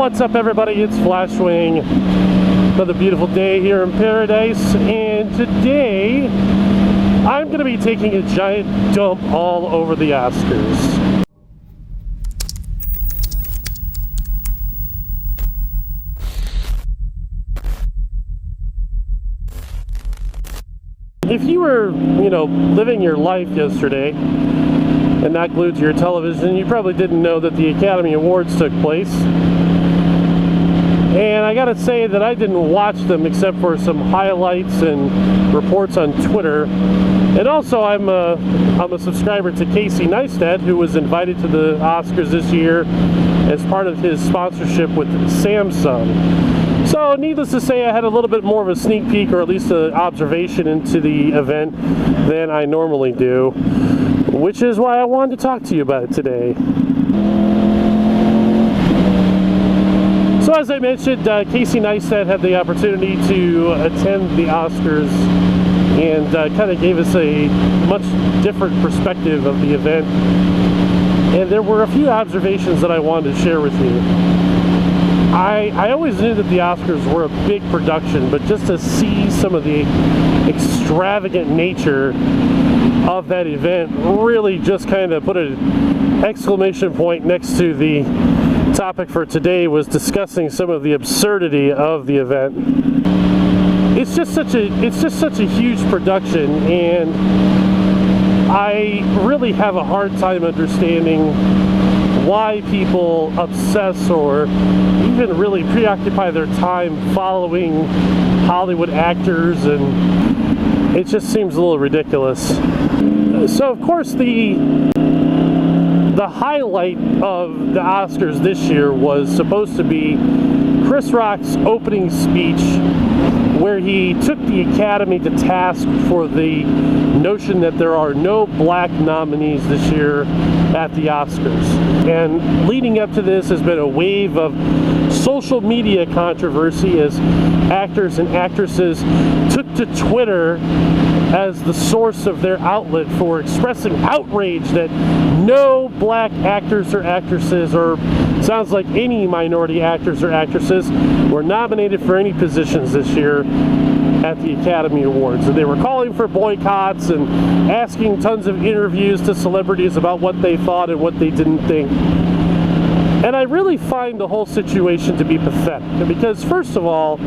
What's up, everybody? It's Flashwing. Another beautiful day here in paradise, and today I'm going to be taking a giant dump all over the Oscars. If you were, living your life yesterday and not glued to your television, you probably didn't know that the Academy Awards took place. And I gotta say that I didn't watch them except for some highlights and reports on Twitter. And also I'm a subscriber to Casey Neistat, who was invited to the Oscars this year as part of his sponsorship with Samsung. So needless to say, I had a little bit more of a sneak peek, or at least an observation into the event than I normally do, which is why I wanted to talk to you about it today. So as I mentioned, Casey Neistat had the opportunity to attend the Oscars and kind of gave us a much different perspective of the event. And there were a few observations that I wanted to share with you. I always knew that the Oscars were a big production, but just to see some of the extravagant nature of that event really just kind of put an exclamation point next to the topic for today, was discussing some of the absurdity of the event. It's just such a huge production, and I really have a hard time understanding why people obsess or even really preoccupy their time following Hollywood actors, and it just seems a little ridiculous. So of course the highlight of the Oscars this year was supposed to be Chris Rock's opening speech, where he took the Academy to task for the notion that there are no black nominees this year at the Oscars. And leading up to this has been a wave of social media controversy as actors and actresses took to Twitter as the source of their outlet for expressing outrage that no black actors or actresses, or sounds like any minority actors or actresses, were nominated for any positions this year at the Academy Awards. And they were calling for boycotts and asking tons of interviews to celebrities about what they thought and what they didn't think. And I really find the whole situation to be pathetic, because first of all,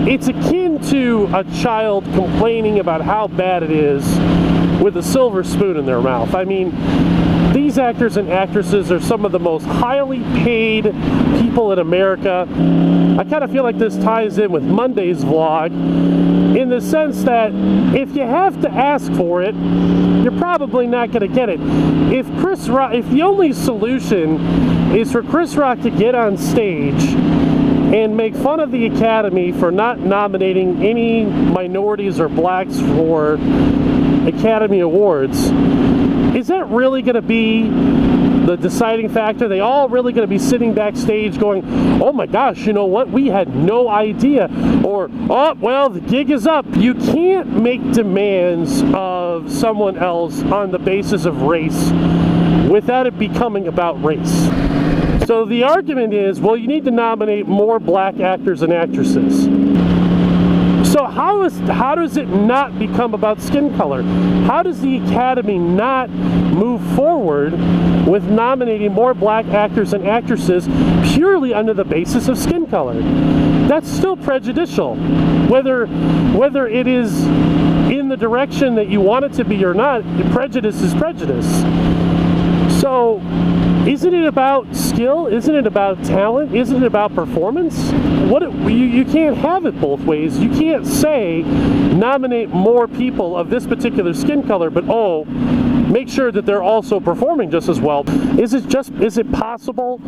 it's akin to a child complaining about how bad it is with a silver spoon in their mouth. I mean, these actors and actresses are some of the most highly paid people in America. I kind of feel like this ties in with Monday's vlog, in the sense that if you have to ask for it, you're probably not going to get it. If the only solution is for Chris Rock to get on stage and make fun of the Academy for not nominating any minorities or blacks for Academy Awards, is that really going to be the deciding factor? They all really going to be sitting backstage going, oh my gosh, you know what, we had no idea, or, oh, well, the gig is up. You can't make demands of someone else on the basis of race without it becoming about race. So the argument is, well, you need to nominate more black actors and actresses. So how does it not become about skin color? How does the Academy not move forward with nominating more black actors and actresses purely under the basis of skin color? That's still prejudicial, whether it is in the direction that you want it to be or not. Prejudice is prejudice. So isn't it about skill? Isn't it about talent? Isn't it about performance? You can't have it both ways. You can't say nominate more people of this particular skin color, but make sure that they're also performing just as well. Is it possible,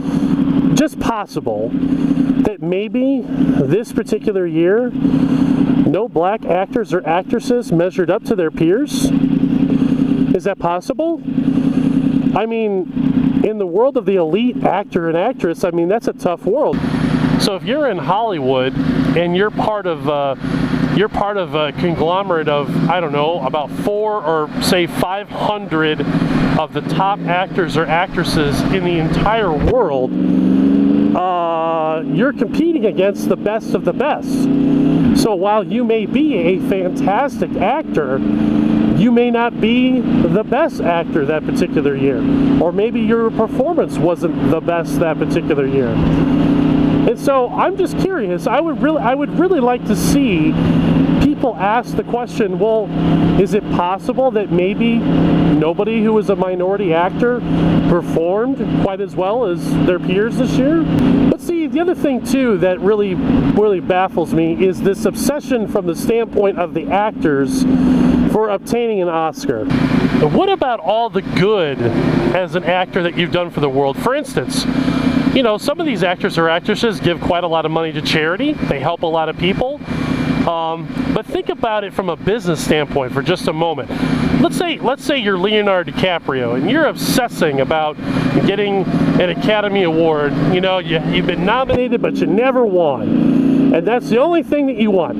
just possible, that maybe this particular year no black actors or actresses measured up to their peers? Is that possible? I mean, in the world of the elite actor and actress, I mean, that's a tough world. So if you're in Hollywood and you're part of a conglomerate of, I don't know, about 400 or say 500 of the top actors or actresses in the entire world, you're competing against the best of the best. So while you may be a fantastic actor, you may not be the best actor that particular year, or maybe your performance wasn't the best that particular year. And so I'm just curious. I would really like to see people ask the question, well, is it possible that maybe nobody who was a minority actor performed quite as well as their peers this year? But see, the other thing too that really baffles me is this obsession from the standpoint of the actors for obtaining an Oscar. But what about all the good as an actor that you've done for the world? For instance, you know, some of these actors or actresses give quite a lot of money to charity. They help a lot of people. But think about it from a business standpoint for just a moment. Let's say you're Leonardo DiCaprio and you're obsessing about getting an Academy Award. You know, you've been nominated but you never won, and that's the only thing that you want.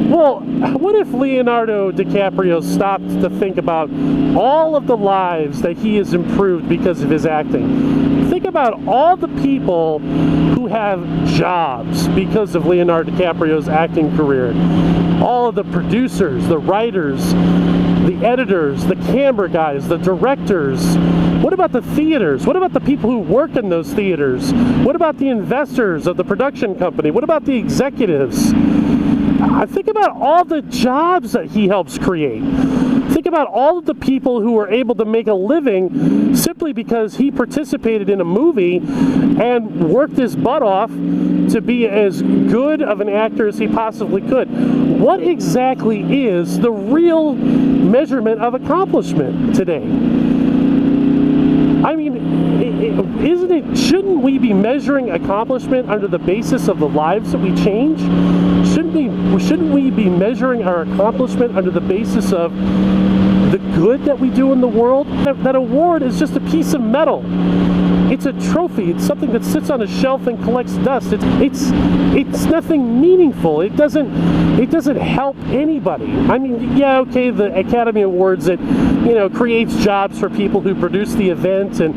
Well, what if Leonardo DiCaprio stopped to think about all of the lives that he has improved because of his acting? Think about all the people who have jobs because of Leonardo DiCaprio's acting career. All of the producers, the writers, the editors, the camera guys, the directors. What about the theaters? What about the people who work in those theaters? What about the investors of the production company? What about the executives? Think about all the jobs that he helps create. Think about all of the people who were able to make a living simply because he participated in a movie and worked his butt off to be as good of an actor as he possibly could. What exactly is the real measurement of accomplishment today? I mean, shouldn't we be measuring accomplishment under the basis of the lives that we change? Shouldn't we be measuring our accomplishment under the basis of the good that we do in the world? That award is just a piece of metal. It's a trophy. It's something that sits on a shelf and collects dust. It's nothing meaningful. It doesn't help anybody. I mean, yeah, okay, the Academy Awards, it, you know, creates jobs for people who produce the event, and,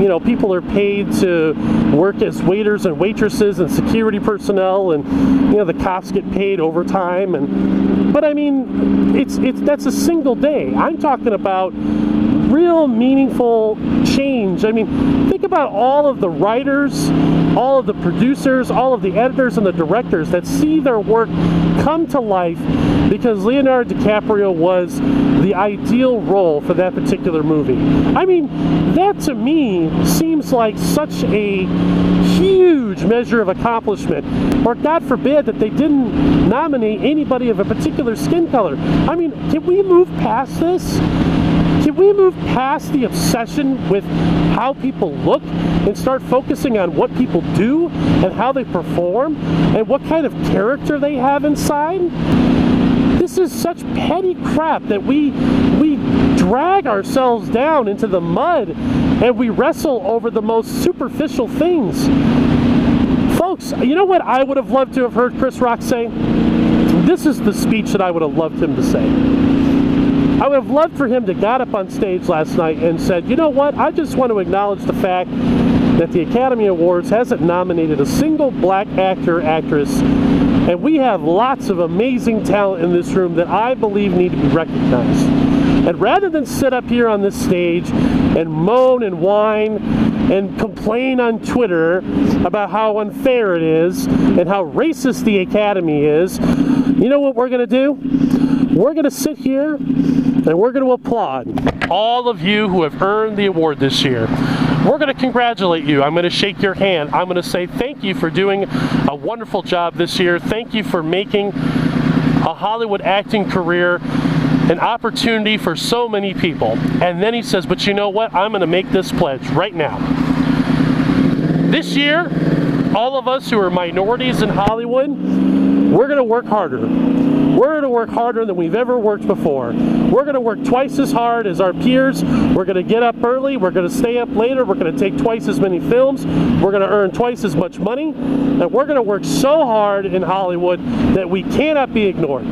you know, people are paid to work as waiters and waitresses and security personnel, and, you know, the cops get paid overtime. But I mean, that's a single day. I'm talking about real meaningful change. I mean, think about all of the writers, all of the producers, all of the editors and the directors that see their work come to life because Leonardo DiCaprio was the ideal role for that particular movie. I mean, that to me seems like such a huge measure of accomplishment. Or God forbid that they didn't nominate anybody of a particular skin color. I mean, can we move past this? Can we move past the obsession with how people look and start focusing on what people do and how they perform and what kind of character they have inside? This is such petty crap that we drag ourselves down into the mud and we wrestle over the most superficial things. Folks, you know what I would have loved to have heard Chris Rock say? This is the speech that I would have loved him to say. I would have loved for him to got up on stage last night and said, you know what, I just want to acknowledge the fact that the Academy Awards hasn't nominated a single black actor or actress, and we have lots of amazing talent in this room that I believe need to be recognized. And rather than sit up here on this stage and moan and whine and complain on Twitter about how unfair it is and how racist the Academy is, you know what we're going to do? We're going to sit here and we're going to applaud all of you who have earned the award this year. We're going to congratulate you. I'm going to shake your hand. I'm going to say thank you for doing a wonderful job this year. Thank you for making a Hollywood acting career an opportunity for so many people. And then he says, but you know what? I'm going to make this pledge right now. This year, all of us who are minorities in Hollywood, we're going to work harder. We're going to work harder than we've ever worked before. We're going to work twice as hard as our peers. We're going to get up early. We're going to stay up later. We're going to take twice as many films. We're going to earn twice as much money. And we're going to work so hard in Hollywood that we cannot be ignored.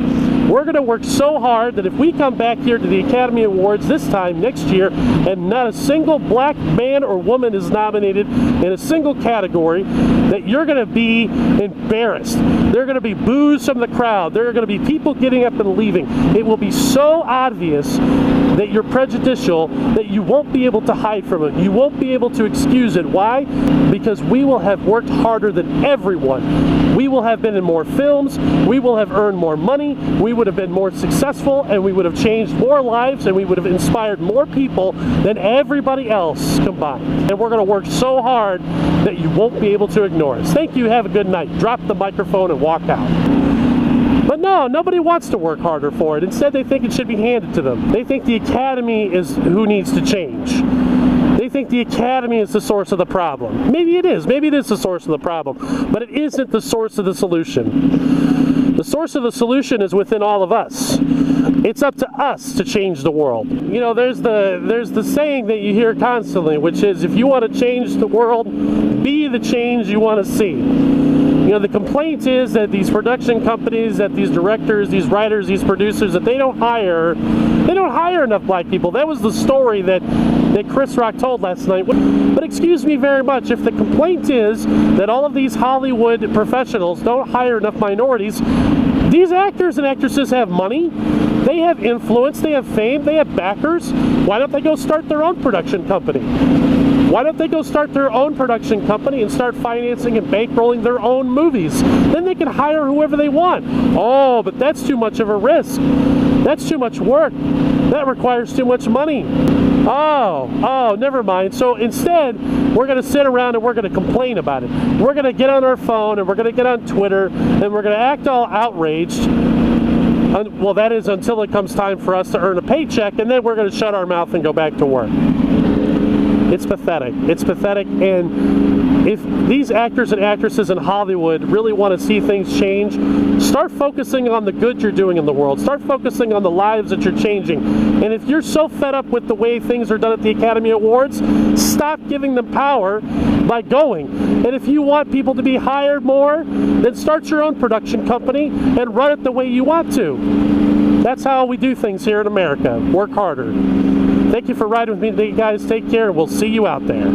We're going to work so hard that if we come back here to the Academy Awards this time next year and not a single black man or woman is nominated in a single category, that you're going to be embarrassed. There are going to be boos from the crowd. There are going to be people getting up and leaving. It will be so obvious that you're prejudicial that you won't be able to hide from it. You won't be able to excuse it. Why? Because we will have worked harder than everyone. We will have been in more films. We will have earned more money. We would have been more successful, and we would have changed more lives, and we would have inspired more people than everybody else combined. And we're going to work so hard that you won't be able to ignore us. Thank you. Have a good night. Drop the microphone and walk out. But no, nobody wants to work harder for it. Instead, they think it should be handed to them. They think the Academy is who needs to change. They think the Academy is the source of the problem. Maybe it is. Maybe it is the source of the problem. But it isn't the source of the solution. The source of the solution is within all of us. It's up to us to change the world. You know, there's the saying that you hear constantly, which is, if you want to change the world, be the change you want to see. You know, the complaint is that these production companies, that these directors, these writers, these producers, that they don't hire enough black people. That was the story that Chris Rock told last night. But excuse me very much, if the complaint is that all of these Hollywood professionals don't hire enough minorities, these actors and actresses have money, they have influence, they have fame, they have backers. Why don't they go start their own production company? Why don't they go start their own production company and start financing and bankrolling their own movies? Then they can hire whoever they want. Oh, but that's too much of a risk. That's too much work. That requires too much money. Oh, never mind. So instead, we're going to sit around and we're going to complain about it. We're going to get on our phone and we're going to get on Twitter and we're going to act all outraged. Well, that is until it comes time for us to earn a paycheck, and then we're going to shut our mouth and go back to work. It's pathetic. It's pathetic, and if these actors and actresses in Hollywood really want to see things change, start focusing on the good you're doing in the world. Start focusing on the lives that you're changing. And if you're so fed up with the way things are done at the Academy Awards, stop giving them power by going. And if you want people to be hired more, then start your own production company and run it the way you want to. That's how we do things here in America. Work harder. Thank you for riding with me today, guys. Take care, and we'll see you out there.